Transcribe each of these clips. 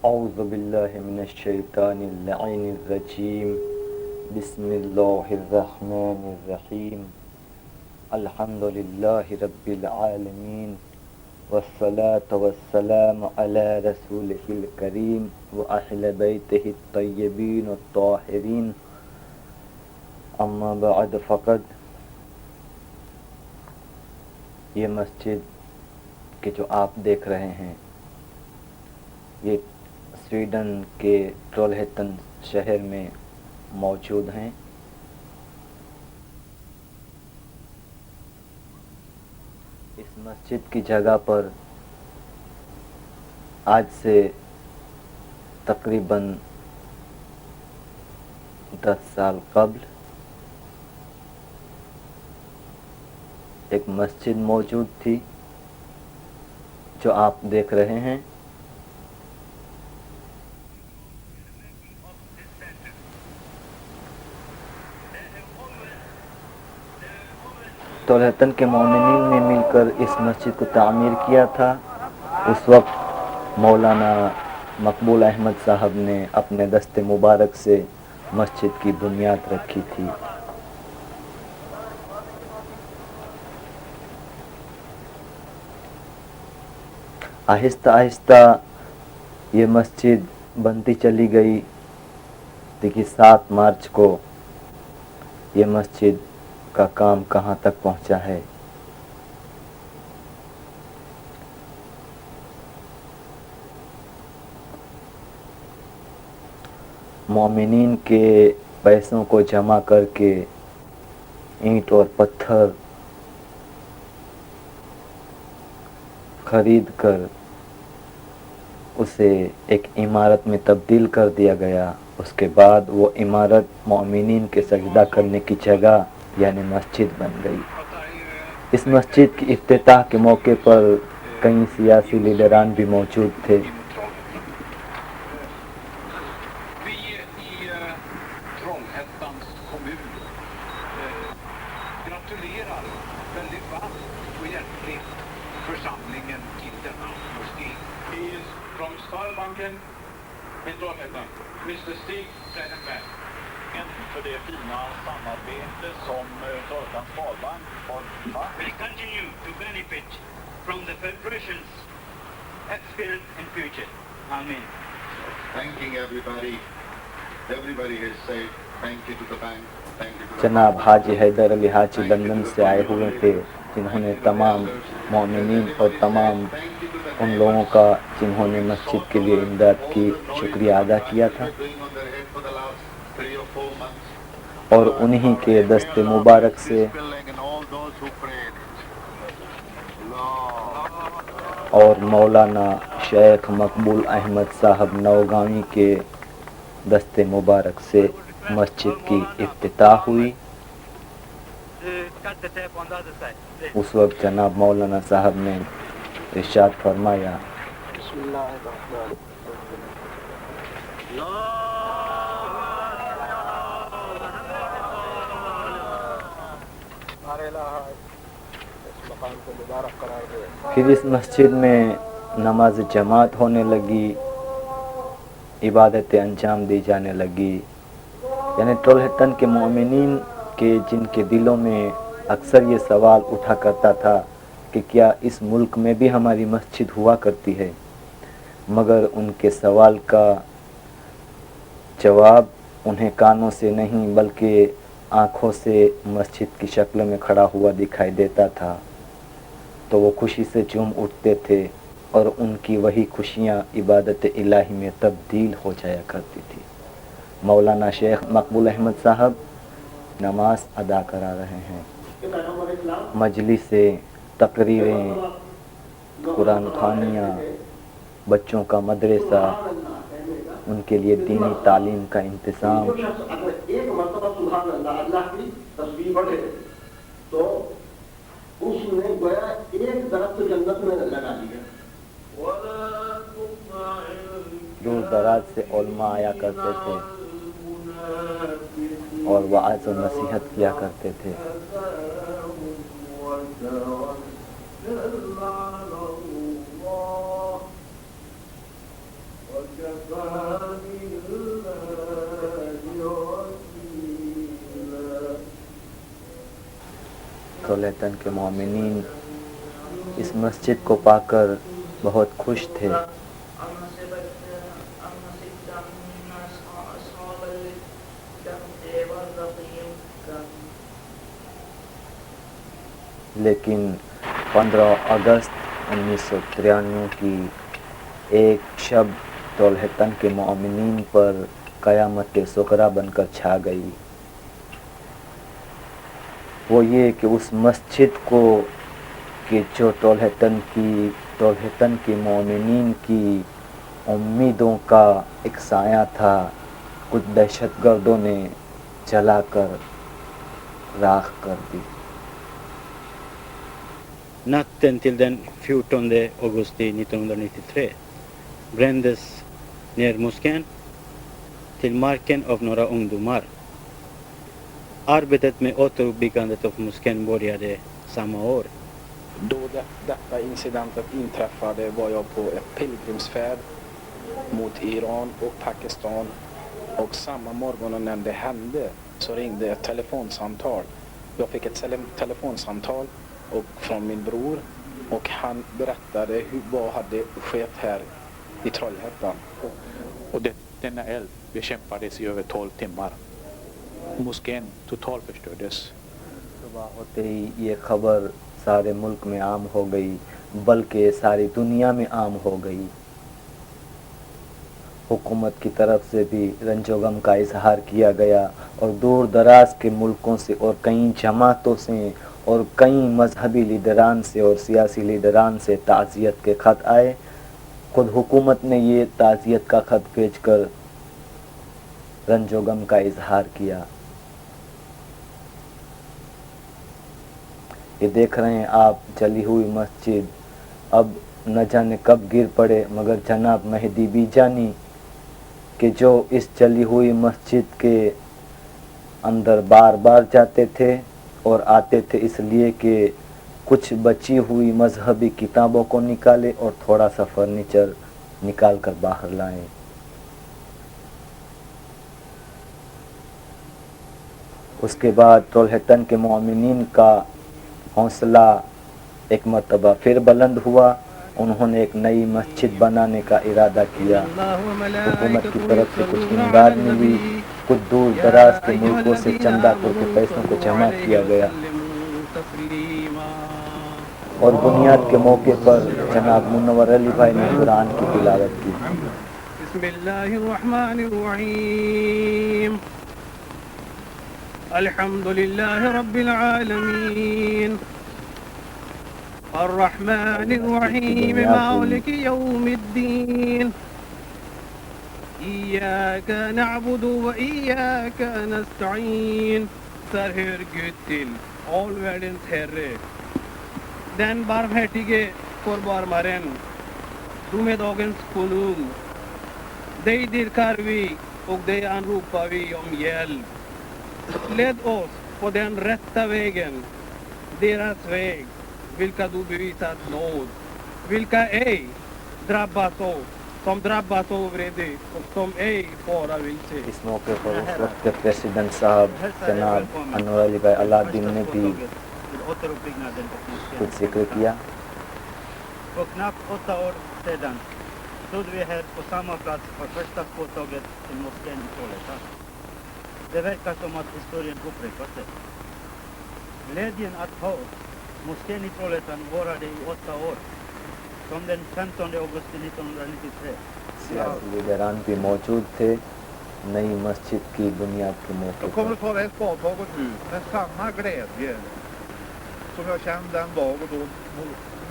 اعوذ باللہ من الشیطان اللعین الرجیم بسم اللہ الرحمن الرحیم الحمد للہ رب العالمین والصلاة والسلام علی رسولہ الکریم واہل بیتہ الطیبین الطاہرین اما بعد فقد یہ مسجد کہ جو آپ دیکھ رہے ہیں یہ سویڈن کے ٹرولہیٹن شہر میں موجود ہیں۔ اس مسجد کی جگہ پر آج سے تقریباً 10 سال قبل ایک مسجد موجود تھی جو آپ دیکھ رہے ہیں۔ ٹرولہیٹن کے مومنین نے مل کر اس مسجد کو تعمیر کیا تھا۔ اس وقت مولانا مقبول احمد صاحب نے اپنے دست مبارک سے مسجد کی بنیاد رکھی تھی۔ آہستہ آہستہ یہ مسجد بنتی چلی گئی۔ دیکھیے 7 مارچ کو یہ مسجد کا کام کہاں تک پہنچا ہے۔ مومنین کے پیسوں کو جمع کر کے اینٹ اور پتھر خرید کر اسے ایک عمارت میں تبدیل کر دیا گیا۔ اس کے بعد وہ عمارت مومنین کے سجدہ کرنے کی جگہ یعنی مسجد بن گئی۔ اس مسجد کی افتتاح کے موقع پر کئی سیاسی لیڈران بھی موجود تھے۔ will continue to benefit from the Federation's experience in future. Amen. Thanking everybody. Everybody is safe. Thank you to the bank. Thank you to the جناب حاجی حیدر علی حاجی لندن سے آئے ہوئے تھے، جنہوں نے تمام مومنین اور تمام ان لوگوں کا جنہوں نے مسجد کے لیے امداد کی شکریہ ادا کیا تھا، اور انہی کے دست مبارک سے اور مولانا شیخ مقبول احمد صاحب نوگاوی کے دست مبارک سے مسجد کی افتتاح ہوئی۔ اس وقت جناب مولانا صاحب نے ارشاد فرمایا، بسم اللہ الرحمن پھر اس مسجد میں نماز جماعت ہونے لگی، عبادتیں انجام دی جانے لگی۔ یعنی ٹرولہیٹن کے مومنین کے جن کے دلوں میں اکثر یہ سوال اٹھا کرتا تھا کہ کیا اس ملک میں بھی ہماری مسجد ہوا کرتی ہے، مگر ان کے سوال کا جواب انہیں کانوں سے نہیں بلکہ آنکھوں سے مسجد کی شکل میں کھڑا ہوا دکھائی دیتا تھا، تو وہ خوشی سے جھوم اٹھتے تھے اور ان کی وہی خوشیاں عبادت الہی میں تبدیل ہو جایا کرتی تھی۔ مولانا شیخ مقبول احمد صاحب نماز ادا کرا رہے ہیں، مجلسیں، تقریریں، قرآن خوانیاں، بچوں کا مدرسہ، ان کے لیے دینی تعلیم کا انتظام۔ ایک مرتبہ سبحان اللہ اللہ کی تسبیح پڑھے تو اس نے گویا ایک درخت جنت میں لگا دیا۔ دور دراز سے علماء آیا کرتے تھے اور وعظ و نصیحت کیا کرتے تھے۔ طلحتن کے مومنین اس مسجد کو پا کر بہت خوش تھے. لیکن 15 اگست 1993 کی ایک شب طلحتن کے مومنین پر قیامت صغریٰ بن کر چھا گئی. وہ یہ کہ اس مسجد کو کہ جو طلحتن کی مومنین کی امیدوں کا ایک سایہ تھا، کچھ دہشت گردوں نے جلا کر راکھ کر دی. Natten till den 14 augusti 1993 brändes ner moskén till marken av några ungdomar. Arbetet med återuppbyggandet av moskén började samma år. Då detta incidentet inträffade var jag på ett pilgrimsfärd mot Iran och Pakistan, och samma morgon när det hände så ringde ett telefonsamtal. Jag fick ett telefonsamtal och från min bror, och han berättade vad hade skett här i Trollhättan. Och denna eld bekämpades i över 12 timmar. Moskén totalförstördes. صبح ہوتے ہی یہ خبر سارے ملک میں عام ہو گئی، بلکہ ساری دنیا میں عام ہو گئی. حکومت کی طرف سے بھی رنج و غم کا اظہار کیا گیا، اور دور دراز کے ملکوں سے اور کئی جماعتوں سے اور کئی مذہبی لیڈران سے اور سیاسی لیڈران سے تعزیت کے خط آئے. خود حکومت نے یہ تعزیت کا خط بھیج کر رنج و غم کا اظہار کیا. یہ دیکھ رہے ہیں آپ جلی ہوئی مسجد، اب نہ جانے کب گر پڑے، مگر جناب مہدی بھی جانی کہ جو اس جلی ہوئی مسجد کے اندر بار بار جاتے تھے اور آتے تھے اس لیے کہ کچھ بچی ہوئی مذہبی کتابوں کو نکالے اور تھوڑا سا فرنیچر نکال کر باہر لائیں. اس کے بعد طلحتن کے مومنین کا حوصلہ ایک مرتبہ پھر بلند ہوا. انہوں نے ایک نئی مسجد بنانے کا ارادہ کیا. حکومت کی طرف سے کچھ امداد ملی، کچھ دور دراز کے ملکوں سے چندہ کر کے پیسوں کو جمع کیا گیا، اور بنیاد کے موقع پر جناب منور علی بھائی نے قرآن کی تلاوت کی. بسم اللہ الرحمن الرحیم الحمد للہ رب العالمین الرحمن الرحیم مالک یوم الدین ایاک نعبد و ایاک nasta'in. Så hör Gud till, all världens Herre, den barmhärtige förbarmaren, domedagens konung. Dig dyrkar vi och dig anropar vi om hjälp. Led oss på den rätta vägen, deras väg, vilka du bevisat nåd, vilka ej drabbas av, som drabbas av vrede och som ej fara vilse. اس موقع پر اس وقت کے president صاحب جناب انور علی بھائی علادین نے بھی کچھ ذکر کیا. För knappt 8 år sedan stod vi här på samma plats för första påtaget till moskén i Trollhättan. Det verkar som att historien upprepar sig. Glädjen att ha moskén i Trollhättan varade i 8 år, från den 15 augusti 1993. سیاسی لیڈران بھی موجود تھے نئی مسجد کی بنیاد کے موقع Jag kommer پر. att ta det här spadtaget nu med samma glädje som jag kände den dag och då,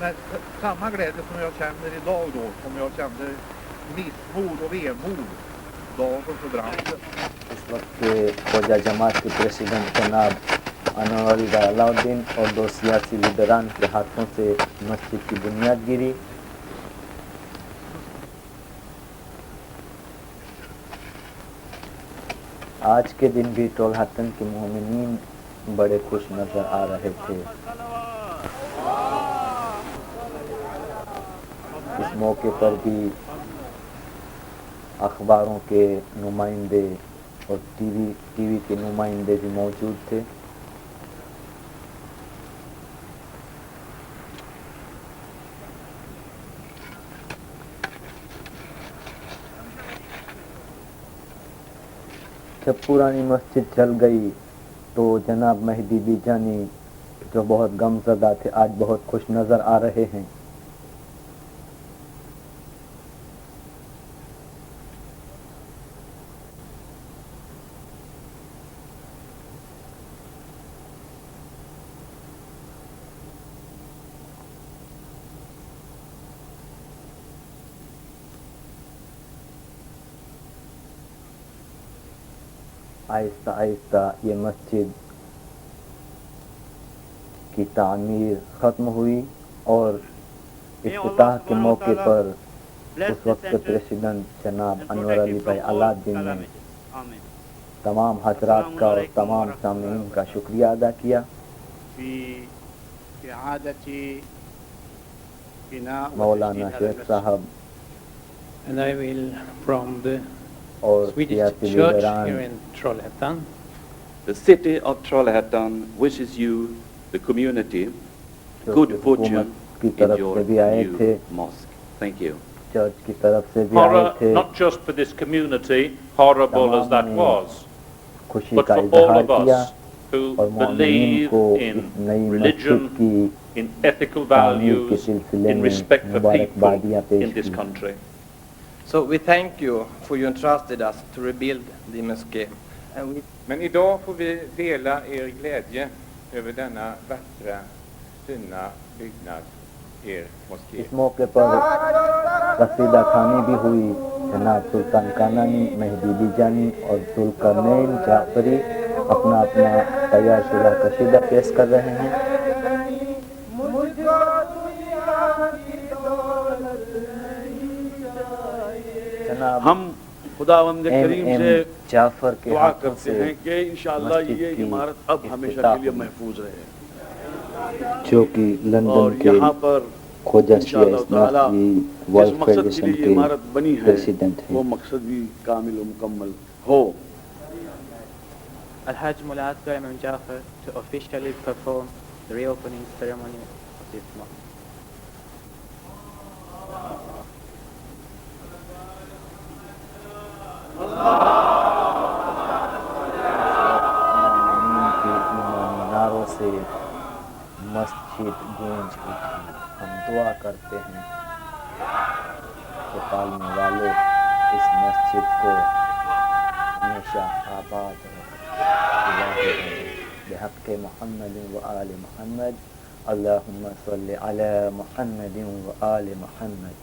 med samma glädje som jag känner idag då, som jag kände missmod och vemod dagen för branden. اس وقت کے خوجہ جماعت کے president جناب انور علی بھائی علاؤدین اور 2 سیاسی لیڈران کے ہاتھوں سے مسجد کی بنیاد گری. آج کے دن بھی طلحتن کے مومنین بڑے خوش نظر آ رہے تھے. اس موقع پر بھی اخباروں کے نمائندے اور ٹی وی کے نمائندے بھی موجود تھے. جب پرانی مسجد جل گئی تو جناب مہدی بیجانی جو بہت غم زدہ تھے آج بہت خوش نظر آ رہے ہیں. آہستہ آہستہ یہ مسجد کی تعمیر ختم ہوئی اور افتتاح کے موقع پر اس وقت کے پریزیڈنٹ جناب انور علی بھائی علادین نے تمام حضرات کا اور تمام سامعین کا شکریہ ادا کیا. مولانا شیخ صاحب And I will, from the اور Swedish سیاسی church here لیڈران in Trollhättan, The city of Trollhättan wishes you, the community, good fortune کی in طرف your سے بھی آئے تھے, new mosque. Thank you. Church کی طرف سے بھی آئے تھے. Not just for this community, horrible as that was, خوشی but کا for all اظہار of کیا us who اور مومنین believe کو in اس نئی religion, مسجد کی in ethical تعمیر کے values, سلسلے in میں respect for مبارکبادیاں people پیش in this کی. country. So we thank you for you entrusted us to rebuild the mosque. Men idag får vi dela er glädje över denna vackra, fina byggnad, er moské. اس موقع پر قصیدہ خوانی بھی ہوئی. جناب سلطان کانانی، مہدی بیجانی اور ذوالقرنین جعفری اپنا تیار شدہ قصیدہ پیش کر رہے ہیں. ہم خداوند کریم سے جعفر کے دعا ہاتھوں کرتے سے ہیں کہ انشاءاللہ یہ عمارت اب ہمیشہ کے لیے محفوظ رہے جو کہ اور لندن کے یہاں پر خواجہ انشاءاللہ تعالیٰ جس ورلڈ مقصد کے فیڈریشن لیے یہ کے عمارت بنی ہے پریزیڈنٹ ہیں. وہ مقصد بھی کامل و مکمل ہو. Al-Hajj Mulad Imam Jafar to officially perform the reopening ceremony of this mosque. میناروں سے مسجد گونج اٹھی. ہم دعا کرتے ہیں کہ پالنے والے اس مسجد کو ہمیشہ آباد رکھے. بحق محمد و آل محمد اللہم صلی علی محمد و آل محمد.